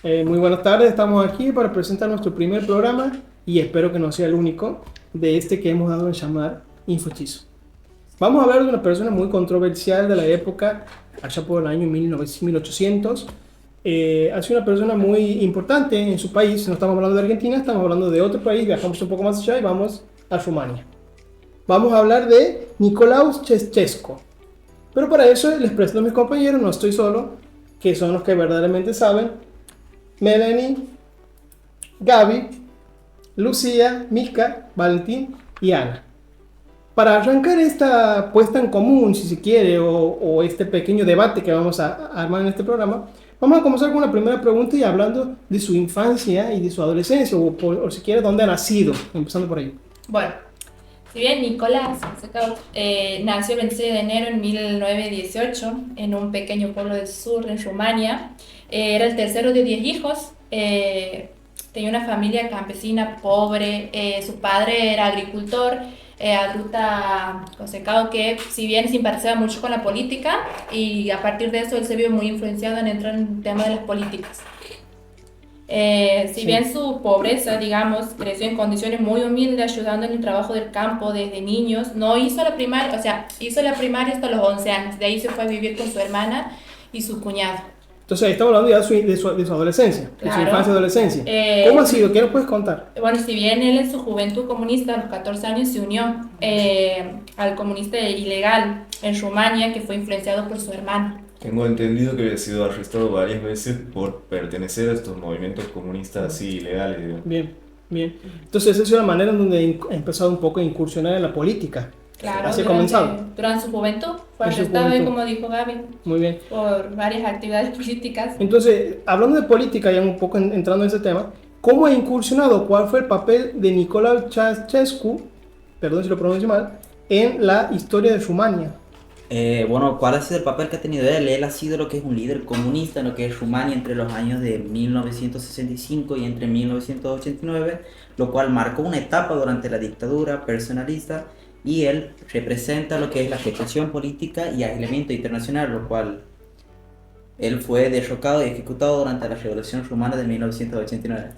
Muy buenas tardes, estamos aquí para presentar nuestro primer programa y espero que no sea el único de este que hemos dado en llamar Infochizo. Vamos a hablar de una persona muy controversial de la época, allá por el año 1800. Ha sido una persona muy importante en su país. No estamos hablando de Argentina, estamos hablando de otro país. Viajamos un poco más allá y vamos a Rumania. Vamos a hablar de Nicolae Ceausescu. Pero para eso les presento a mis compañeros, no estoy solo, que son los que verdaderamente saben. Melanie, Gaby, Lucía, Mika, Valentín y Ana. Para arrancar esta puesta en común, si se quiere, o este pequeño debate que vamos a armar en este programa, vamos a comenzar con la primera pregunta y hablando de su infancia y de su adolescencia, o si quiere, dónde ha nacido, empezando por ahí. Bueno, si bien Nicolás nació el 26 de enero en 1918 en un pequeño pueblo del sur, en Rumania, era el tercero de 10 hijos, tenía una familia campesina pobre, su padre era agricultor, Agruta Consecado, que si bien simpatizaba mucho con la política, y a partir de eso él se vio muy influenciado en entrar en el tema de las políticas. Si bien su pobreza, digamos, creció en condiciones muy humildes, ayudando en el trabajo del campo desde niños, no hizo la primaria, o sea, hizo la primaria hasta los 11 años, de ahí se fue a vivir con su hermana y su cuñado. Entonces ahí estamos hablando ya de su adolescencia, Claro. de su infancia y adolescencia. ¿Cómo ha sido? ¿Qué nos puedes contar? Bueno, si bien él en su juventud comunista, a los 14 años, se unió al comunista ilegal en Rumania, que fue influenciado por su hermano. Tengo entendido que había sido arrestado varias veces por pertenecer a estos movimientos comunistas así ilegales, digamos. Bien, bien. Entonces esa es una manera en donde ha empezado un poco a incursionar en la política. Claro, Así ha comenzado. Durante su juventud fue En su arrestado, juventud. como dijo Gaby, Muy bien. por varias actividades políticas. Entonces, hablando de política, ya un poco entrando en ese tema, ¿cómo ha incursionado? ¿Cuál fue el papel de Nicolae Ceausescu, perdón si lo pronuncio mal, en la historia de Rumania? Bueno, ¿cuál ha sido el papel que ha tenido él? Él ha sido lo que es un líder comunista en lo que es Rumania entre los años de 1965 y entre 1989, lo cual marcó una etapa durante la dictadura personalista, y él representa lo que es la ejecución política y aislamiento internacional, lo cual él fue derrocado y ejecutado durante la Revolución Rumana de 1989.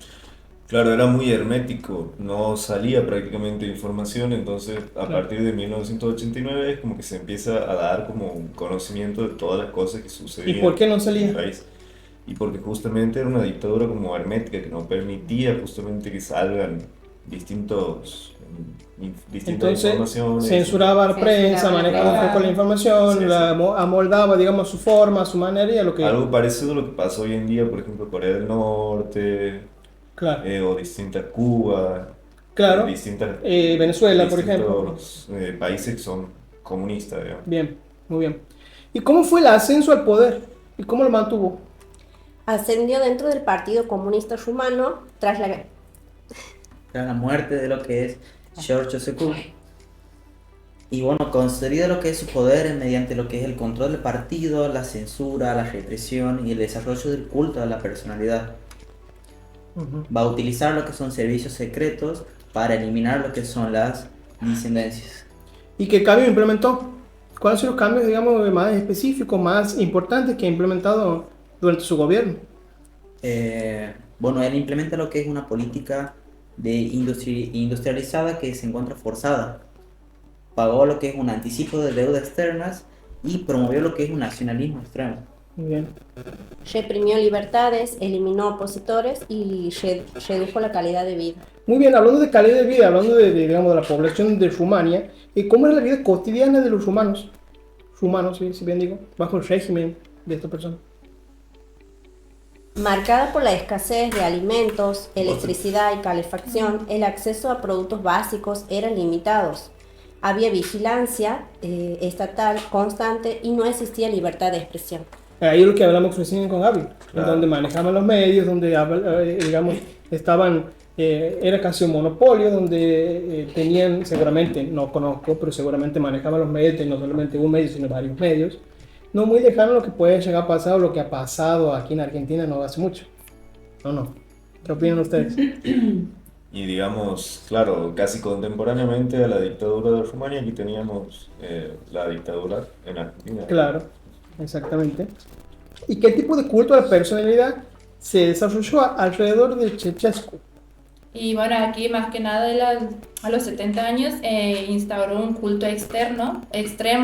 Claro, era muy hermético, no salía prácticamente información, entonces a Claro. partir de 1989 es como que se empieza a dar como un conocimiento de todas las cosas que sucedían ¿Y por qué no en salía? el país. Y porque justamente era una dictadura como hermética que no permitía justamente que salgan distintas Entonces, informaciones. censuraba la prensa, Censuraba la manejaba un prensa. poco la información, Sí, sí. la amoldaba, digamos, a su forma, a su manera y a lo que... Algo parecido a lo que pasa hoy en día, por ejemplo, Corea del Norte, Claro, o distintas Cuba, claro. distintas, Venezuela, por ejemplo. distintos países que son comunistas, digamos. Bien, muy bien. ¿Y cómo fue el ascenso al poder? ¿Y cómo lo mantuvo? Ascendió dentro del Partido Comunista Rumano tras Tras la muerte de lo que es Ceausescu. Y bueno, consolida lo que es su poder mediante lo que es el control del partido, la censura, la represión y el desarrollo del culto a la personalidad. Va a utilizar lo que son servicios secretos para eliminar lo que son las disidencias. ¿Y qué cambio implementó? ¿Cuáles son los cambios, digamos, más específicos, más importantes que ha implementado durante su gobierno? Bueno, él implementa lo que es una política de industrializada que se encuentra forzada. Pagó lo que es un anticipo de deuda externas y promovió lo que es un nacionalismo extremo. Muy bien. reprimió libertades, eliminó opositores y redujo la calidad de vida. Muy bien, hablando de calidad de vida, hablando digamos, de la población de Rumania, ¿cómo es la vida cotidiana de los rumanos? Rumanos, sí, si bien digo, bajo el régimen de esta persona. Marcada por la escasez de alimentos, electricidad y calefacción, el acceso a productos básicos eran limitados. Había vigilancia estatal constante y no existía libertad de expresión. Ahí es lo que hablamos recién con Gaby, Claro. donde manejaban los medios, donde, digamos, estaban, era casi un monopolio, donde tenían, seguramente, no conozco, pero seguramente manejaban los medios, no solamente un medio, sino varios medios. No muy lejano a lo que puede llegar a pasar o lo que ha pasado aquí en Argentina no hace mucho. No. ¿Qué opinan ustedes? Y digamos, claro, casi contemporáneamente a la dictadura de Rumania, aquí teníamos la dictadura en Argentina. Claro, exactamente. ¿Y qué tipo de culto a la personalidad se desarrolló alrededor de Ceausescu. Y bueno, aquí más que nada a los 70 años instauró un culto extremo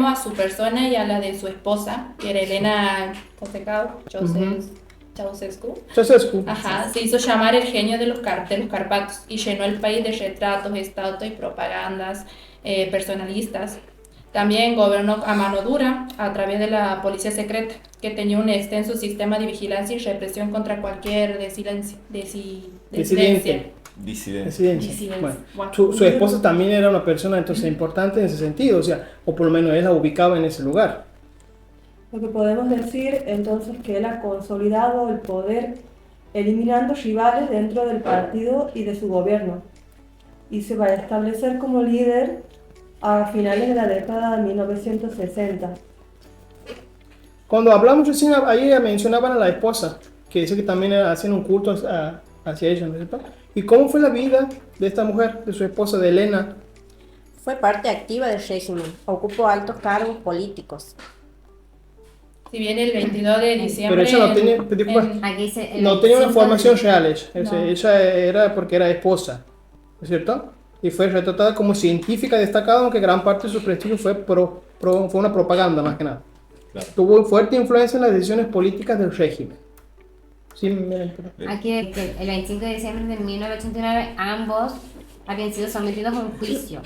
a su persona y a la de su esposa, que era Elena Ceausescu. Ceausescu. Ajá, se hizo llamar el genio de los Carpatos y llenó el país de retratos, estatuas y propagandas personalistas. También gobernó a mano dura a través de la policía secreta, que tenía un extenso sistema de vigilancia y represión contra cualquier disidencia. Disidencia. Bueno, su esposa también era una persona entonces importante en ese sentido, o sea, o por lo menos él la ubicaba en ese lugar. Lo que podemos decir entonces que él ha consolidado el poder eliminando rivales dentro del partido y de su gobierno, y se va a establecer como líder a finales de la década de 1960. Cuando hablamos recién, ahí mencionaban a la esposa, que dice que también hacían un culto hacia ella, ¿no es cierto? ¿Y cómo fue la vida de esta mujer, de su esposa, de Elena? Fue parte activa del régimen, ocupó altos cargos políticos. Si bien el 22 de diciembre... Pero ella no tenía, no tenía una formación real, ella era porque era esposa, ¿no es cierto? Y fue retratada como científica destacada, aunque gran parte de su prestigio fue una propaganda más que nada. Claro. Tuvo fuerte influencia en las decisiones políticas del régimen. Sí, aquí el 25 de diciembre de 1989 ambos habían sido sometidos a un juicio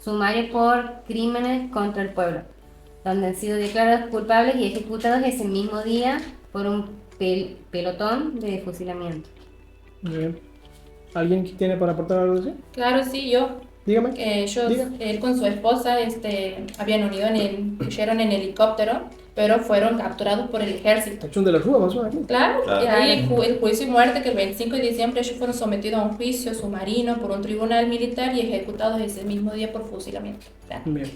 sumario por crímenes contra el pueblo, donde han sido declarados culpables y ejecutados ese mismo día por un pelotón de fusilamiento. Muy bien. ¿Alguien que tiene para aportar algo así? Claro, sí, yo. Dígame. Él con su esposa habían huyeron en helicóptero, pero fueron capturados por el ejército. Hecho de las ruas, ¿no? Aquí. Claro, y ahí el juicio y muerte, que el 25 de diciembre ellos fueron sometidos a un juicio submarino por un tribunal militar y ejecutados ese mismo día por fusilamiento. Bien.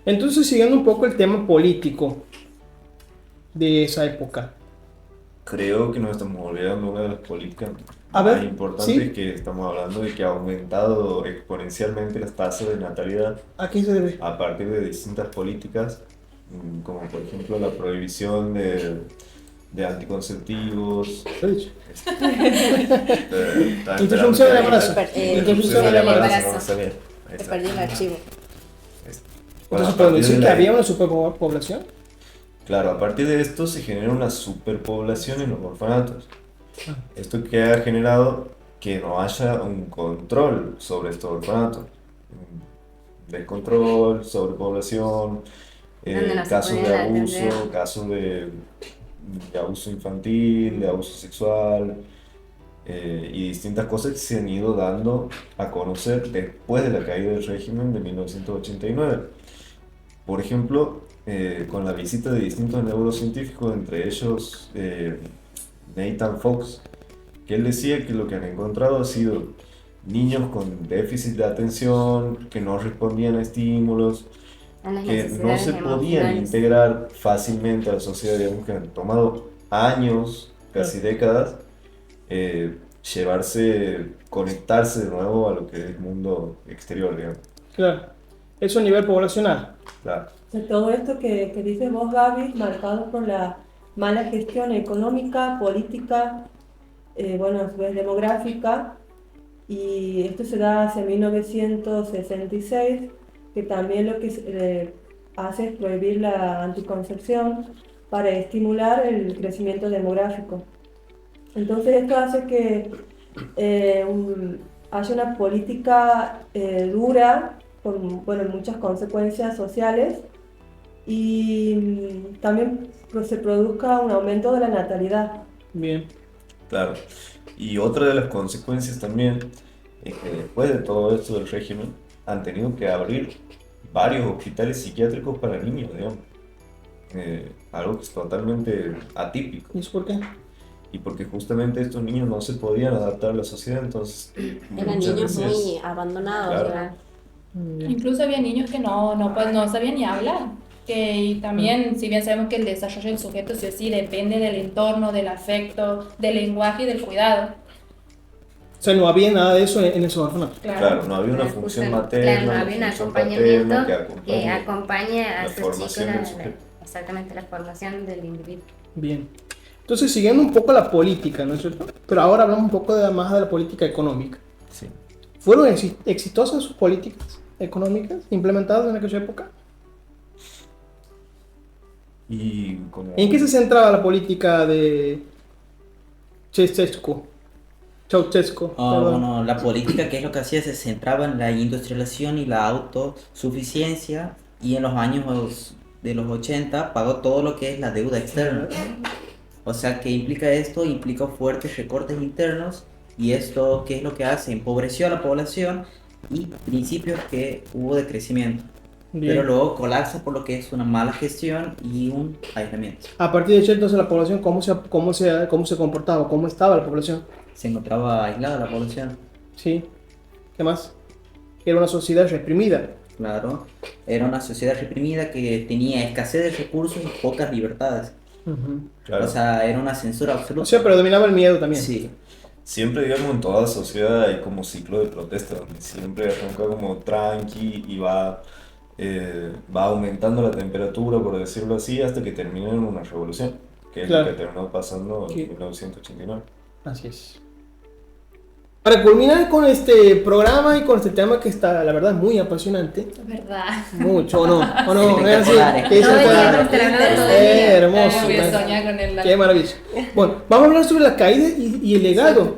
Entonces, siguiendo un poco el tema político de esa época. Creo que nos estamos olvidando una de las políticas más importantes, que estamos hablando de que ha aumentado exponencialmente las tasas de natalidad. ¿A qué se debe? A partir de distintas políticas, como por ejemplo la prohibición de anticonceptivos. Interrupción del embarazo. Interrupción del embarazo. Te perdí el archivo. Entonces, ¿puedo decir que había una superpoblación? Claro, a partir de esto se genera una superpoblación en los orfanatos. Esto que ha generado que no haya un control sobre estos orfanatos. Descontrol, sobrepoblación, casos de abuso, casos de abuso infantil, de abuso sexual, y distintas cosas que se han ido dando a conocer después de la caída del régimen de 1989. Por ejemplo, con la visita de distintos neurocientíficos, entre ellos Nathan Fox, que él decía que lo que han encontrado ha sido niños con déficit de atención, que no respondían a estímulos, que no se podían integrar fácilmente a la sociedad, digamos, que han tomado años, casi décadas, conectarse de nuevo a lo que es el mundo exterior, digamos. Claro, eso a nivel poblacional. Claro. Todo esto que dices vos, Gaby, marcado por la mala gestión económica, política, a su vez demográfica, y esto se da hacia 1966, que también lo que hace es prohibir la anticoncepción para estimular el crecimiento demográfico. Entonces esto hace que haya una política dura, con muchas consecuencias sociales, y también se produzca un aumento de la natalidad. Bien. Claro. Y otra de las consecuencias también es que después de todo esto del régimen han tenido que abrir varios hospitales psiquiátricos para niños, digamos. Algo que es totalmente atípico. ¿Y eso por qué? Y porque justamente estos niños no se podían adaptar a la sociedad, entonces... Eran niños muy abandonados. Claro. Incluso había niños que no sabían ni hablar. Y también, si bien sabemos que el desarrollo del sujeto sí o sí depende del entorno, del afecto, del lenguaje y del cuidado. O sea, no había nada de eso en esos orfanatos. Claro, no había una función materna. Claro, no había un acompañamiento que acompañe a esos chicos exactamente la formación del individuo. Bien. Entonces, siguiendo un poco la política, ¿no es cierto? Pero ahora hablamos un poco más de la política económica. Sí. ¿Fueron exitosas sus políticas económicas implementadas en aquella época? Y como... ¿En qué se centraba la política de Ceausescu? Perdón. Bueno, la política, que es lo que hacía, se centraba en la industrialización y la autosuficiencia, y en los años de los 80 pagó todo lo que es la deuda externa. O sea, ¿qué implica esto? Implica fuertes recortes internos, y esto, ¿qué es lo que hace? Empobreció a la población y principios que hubo de crecimiento. Bien. Pero luego colapsa por lo que es una mala gestión y un aislamiento. A partir de eso, entonces, la población, ¿cómo se comportaba? ¿Cómo estaba la población? Se encontraba aislada la población. Sí. ¿Qué más? Era una sociedad reprimida. Claro, era una sociedad reprimida que tenía escasez de recursos y pocas libertades. Claro. O sea, era una censura absoluta. O sea, predominaba el miedo también. Sí, Siempre, digamos, en toda sociedad hay como ciclo de protesta, donde siempre arranca como tranqui y va aumentando la temperatura, por decirlo así, hasta que termina en una revolución, que es Claro. lo que terminó pasando en Sí. 1989. Así es. Para culminar con este programa y con este tema que está, la verdad, muy apasionante. ¿Verdad? Mucho, ¿o no? ¿O no? ¿Es así? Espectacular, ¿Qué dice Todo el usted? día esperando todo el día. Hermoso. Voy a man. soñar con el Qué maravilla. Bueno, vamos a hablar sobre la caída y el legado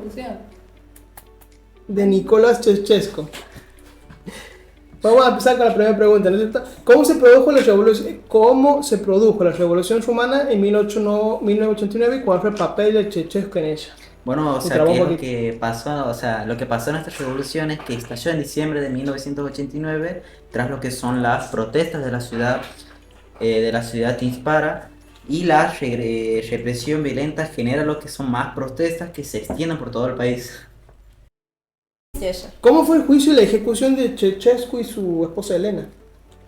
de Nicolás Ceausescu. Vamos a empezar con la primera pregunta, ¿no es cierto? ¿Cómo se produjo la revolución rumana en 1989 y cuál fue el papel de Ceausescu en ella? bueno, o Y sea, trabó ¿qué un es lo poquito. que pasó? O sea, lo que pasó en esta revolución es que estalló en diciembre de 1989, tras lo que son las protestas de la ciudad Tispara, y la represión violenta genera lo que son más protestas que se extienden por todo el país. ¿Cómo fue el juicio y la ejecución de Ceausescu y su esposa Elena?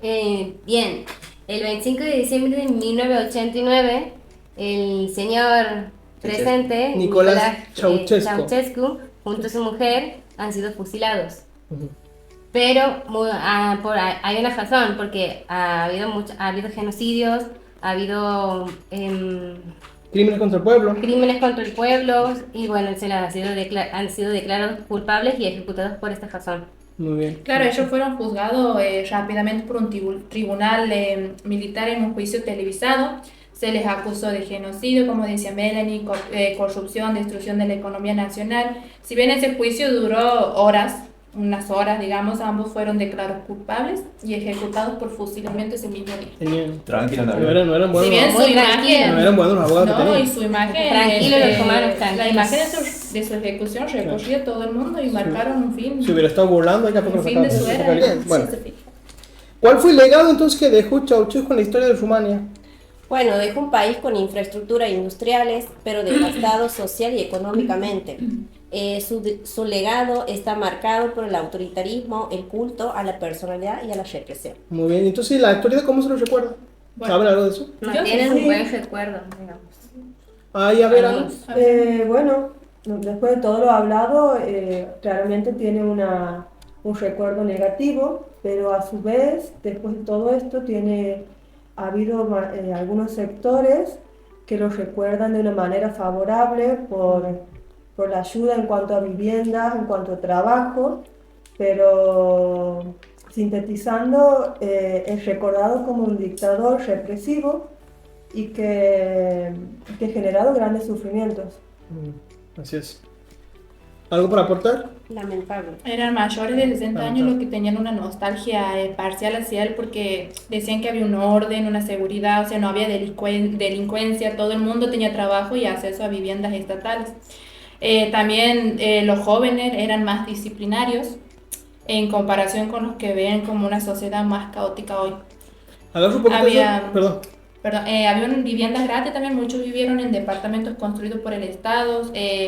Bien, el 25 de diciembre de 1989, el señor presente, Nicolás Ceausescu. Ceausescu, junto a su mujer, han sido fusilados. Pero hay una razón, porque ha habido genocidios, ha habido Crímenes contra el pueblo. crímenes contra el pueblo, y bueno, han sido declarados culpables y ejecutados por esta razón. Muy bien. Claro, ellos fueron juzgados rápidamente por un tribunal militar en un juicio televisado. Se les acusó de genocidio, como decía Melanie, corrupción, destrucción de la economía nacional. Si bien ese juicio duró unas horas, digamos, ambos fueron declarados culpables y ejecutados por fusilamiento ese mismo día. Tenían. Tranquila, No Navidad. eran buenos. Si bien Muy su imagen... No eran buenos los abogados que No, y tenían. su imagen, Tranquilo, los romanos, la tranquilos. imagen de su ejecución recorrió todo el mundo y marcaron un fin, Si hubiera estado burlando, hay que un fin de su era. Bueno, Sí, sí. ¿cuál fue el legado entonces que dejó Ceausescu en la historia de Rumania? Bueno, dejó un país con infraestructuras industriales, pero devastado social y económicamente. Su legado está marcado por el autoritarismo, el culto a la personalidad y a la represión. Muy bien, entonces la actualidad, ¿cómo se lo recuerda? Bueno. ¿Saben algo de eso? Yo Tienen sí. un buen recuerdo, digamos. Ahí, a ver, Ana. Algunos. Bueno, después de todo lo hablado, claramente tiene un recuerdo negativo, pero a su vez, después de todo esto, ha habido algunos sectores que lo recuerdan de una manera favorable por la ayuda en cuanto a viviendas, en cuanto a trabajo, pero sintetizando, es recordado como un dictador represivo y que ha generado grandes sufrimientos. Así es. ¿Algo para aportar? Lamentable. Eran mayores de 60 años los que tenían una nostalgia parcial hacia él porque decían que había un orden, una seguridad, o sea, no había delincuencia, todo el mundo tenía trabajo y acceso a viviendas estatales. También los jóvenes eran más disciplinarios en comparación con los que ven como una sociedad más caótica hoy. Agarra un poquito Había- eso. Perdón. Habían viviendas gratis también, muchos vivieron en departamentos construidos por el Estado,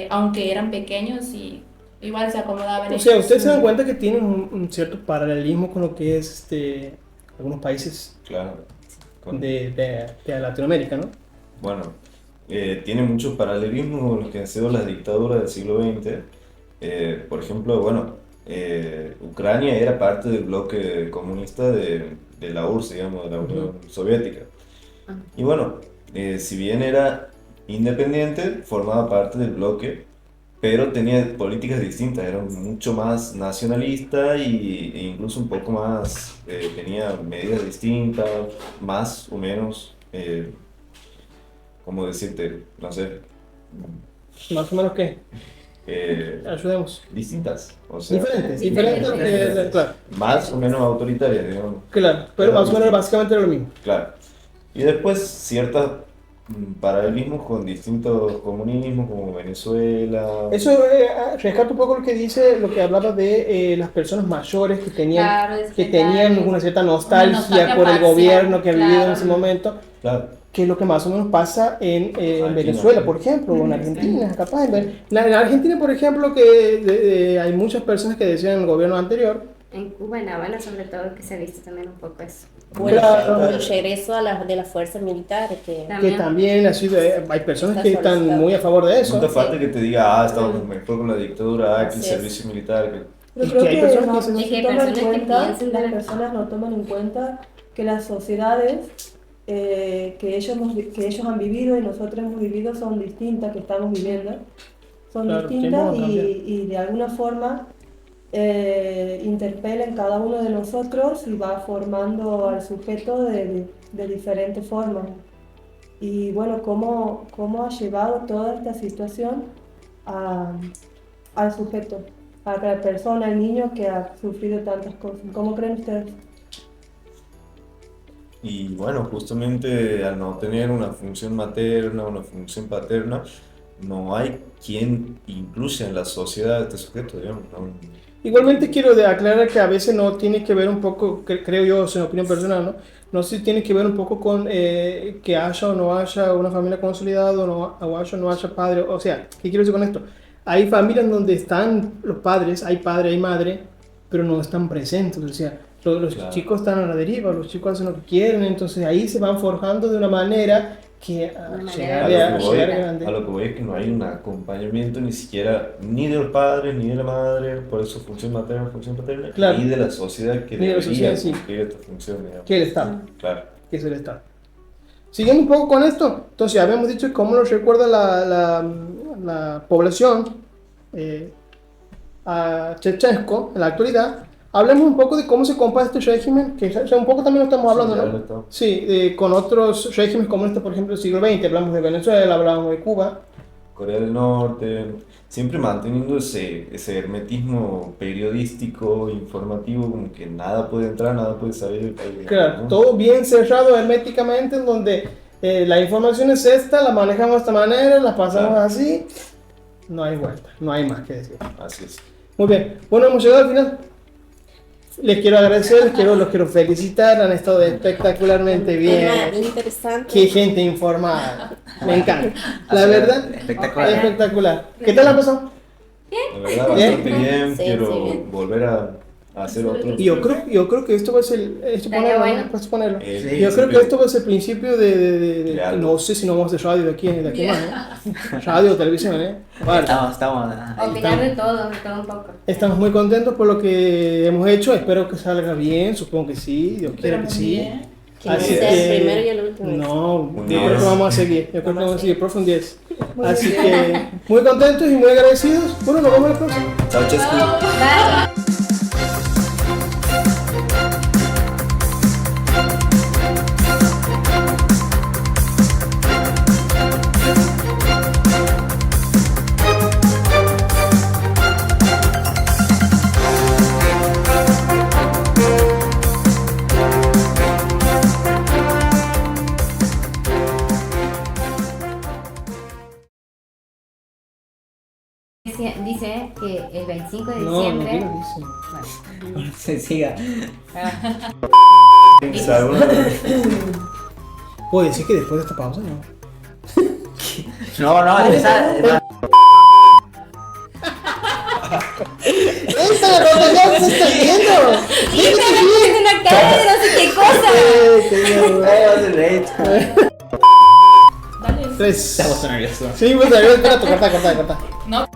aunque eran pequeños y igual se acomodaban. O sea, ustedes se dan cuenta que tienen un cierto paralelismo con lo que es algunos países Claro. de Latinoamérica, ¿no? Bueno, tiene muchos paralelismos con los que han sido las dictaduras del siglo XX. Por ejemplo, bueno, Ucrania era parte del bloque comunista de la URSS, digamos, de la Unión Soviética. Y bueno, si bien era independiente, formaba parte del bloque, pero tenía políticas distintas, era mucho más nacionalista e incluso un poco más, tenía medidas distintas, más o menos, ¿cómo decirte? No sé. Más o menos qué. Ayudemos. Distintas, o sea, Diferentes, claro. más o menos autoritarias, digamos. Claro, pero más o menos básicamente era lo mismo. Claro. Y después ciertos paralelismos con distintos comunismos como Venezuela. Eso rescata un poco lo que dice, lo que hablaba de las personas mayores que tenían, Claro, es que que tenían claro, una cierta nostalgia nostalgia por el parcial, gobierno que ha vivido en claro. ese momento, Claro. que es lo que más o menos pasa en Venezuela, por ejemplo, o en Argentina, capaz. En Argentina, por ejemplo, que hay muchas personas que decían el gobierno anterior. En Cuba, en La Habana, sobre todo, que se ha visto también un poco eso. Bueno, Claro. el regreso de las fuerzas militares, que Que también ha sido, hay personas Está que están solicitado. muy a favor de eso. Nunca falta que te diga, estamos mejor con la dictadura, que el Así es. servicio militar. Pero Es creo que hay que personas que no, dicen- no Es que se hay toma en personas que cuenta, piensan las de- personas no toman en cuenta que las sociedades que ellos han vivido y nosotros hemos vivido son distintas, que estamos viviendo. Son Claro, distintas tiempo va a cambiar. y de alguna forma interpela en cada uno de nosotros y va formando al sujeto de diferentes formas. Y bueno, cómo ha llevado toda esta situación al sujeto, a la persona, al niño que ha sufrido tantas cosas. ¿Cómo creen ustedes? Y bueno, justamente al no tener una función materna, una función paterna, no hay quien incluya en la sociedad a este sujeto, digamos. Igualmente quiero aclarar que a veces no tiene que ver un poco, creo yo, en opinión personal, ¿no? No sé si tiene que ver un poco con que haya o no haya una familia consolidada o haya o no haya padre. O sea, ¿qué quiero decir con esto? Hay familias donde están los padres, hay padre, hay madre, pero no están presentes. O sea, los Claro. chicos están a la deriva, los chicos hacen lo que quieren, entonces ahí se van forjando de una manera que Una llegar manera a A lo que voy, llegar grande. a lo que voy es que no hay un acompañamiento ni siquiera ni de los padres ni de la madre, por eso función materna, función paterna, Claro. ni de la sociedad que Ni de la debería sociedad, sí. cumplir esta función, digamos. Que el Estado. Claro. Que es el Estado. Siguiendo un poco con esto, entonces ya habíamos dicho cómo nos recuerda la población a Chechesco en la actualidad. Hablemos un poco de cómo se compara este régimen, que ya un poco también lo estamos hablando, Sí, ya ¿no? lo estamos. Sí, con otros regímenes como este, por ejemplo, del siglo XX, hablamos de Venezuela, hablamos de Cuba. Corea del Norte, siempre manteniendo ese hermetismo periodístico, informativo, como que nada puede entrar, nada puede salir del país. Claro, ¿no? todo bien cerrado herméticamente, en donde la información es esta, la manejamos de esta manera, la pasamos Claro. así, no hay vuelta, no hay más que decir. Así es. Muy bien, bueno, hemos llegado al final. Les quiero agradecer, los quiero felicitar, han estado espectacularmente tema bien. interesante. Qué gente informada, me encanta. La Ha sido verdad, espectacular. espectacular. ¿Qué tal la pasó? La verdad, Bien. bastante bien. Sí, Quiero sí, bien. volver a hacer otro. Y yo creo que esto va a ser, Estaría bueno. ¿no? Puedes ponerlo. Sí, Yo creo sí, que esto va a ser el principio de Claro. no sé si no vamos a hacer radio de aquí más, ¿eh? Radio, televisión, ¿eh? Vale. Estamos ahí. Opinar de todo un poco. Estamos muy contentos por lo que hemos hecho, espero que salga bien, supongo que sí, Dios quiera que sí. Que no Así sea que- el primero y el último. No, Un yo creo 10. que vamos a seguir, yo creo que vamos a seguir, profe un 10. Muy Así bien. que muy contentos y muy agradecidos. Bueno, nos vemos la próxima. Chao, Chesco. Bye. Dice que el 25 de No, diciembre. no dice. Bueno, Se siga. ¿Alguna vez? Puedo decir que después de esta pausa, ¿no? No, esa. ¡Esta la se está viendo! es una cara de no sé qué cosa. Dale. 3. Estamos nerviosos. Sí, pues, espera, corta. No.